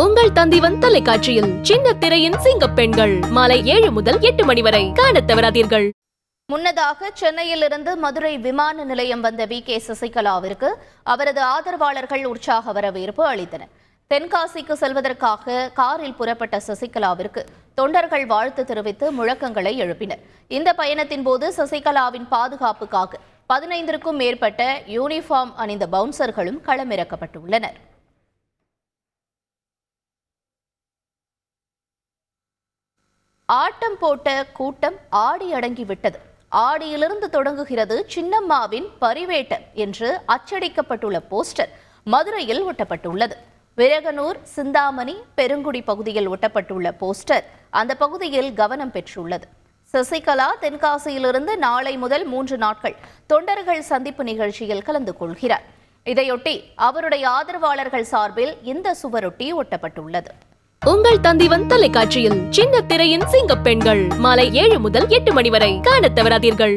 உங்கள் தந்திவன் தொலைக்காட்சியில் சின்ன திரையின் சிங்க பெண்கள் மாலை 7 முதல் 8 மணி வரை காணத் தவறாதீர்கள். முன்னதாக சென்னையிலிருந்து மதுரை விமான நிலையம் வந்த வி.கே. சசிகலாவிற்கு அவரது ஆதரவாளர்கள் உற்சாக வரவேற்பு அளித்தனர். தென்காசிக்கு செல்வதற்காக காரில் புறப்பட்ட சசிகலாவிற்கு தொண்டர்கள் வாழ்த்து தெரிவித்து முழக்கங்களை எழுப்பினர். இந்த பயணத்தின் போது சசிகலாவின் பாதுகாப்புக்காக 15க்கும் மேற்பட்ட யூனிஃபார்ம் அணிந்த பவுன்சர்களும் களமிறக்கப்பட்டுள்ளனர். ஆட்டம் போட்ட கூட்டம் ஆடி அடங்கிவிட்டது. ஆடியிலிருந்து தொடங்குகிறது சின்னம்மாவின் பரிவேட்டம் என்று அச்சடிக்கப்பட்டுள்ள போஸ்டர் மதுரையில் ஒட்டப்பட்டுள்ளது. விரகனூர், சிந்தாமணி, பெருங்குடி பகுதியில் ஒட்டப்பட்டுள்ள போஸ்டர் அந்த பகுதியில் கவனம் பெற்றுள்ளது. சசிகலா தென்காசியிலிருந்து நாளை முதல் 3 நாட்கள் தொண்டர்கள் சந்திப்பு நிகழ்ச்சியில் கலந்து கொள்கிறார். இதையொட்டி அவருடைய ஆதரவாளர்கள் சார்பில் இந்த சுவரொட்டி ஒட்டப்பட்டுள்ளது. உங்கள் தந்திவன் தொலைக்காட்சியில் சின்ன திரையின் சிங்க பெண்கள் மாலை 7 முதல் 8 மணி வரை காணத் தவறாதீர்கள்.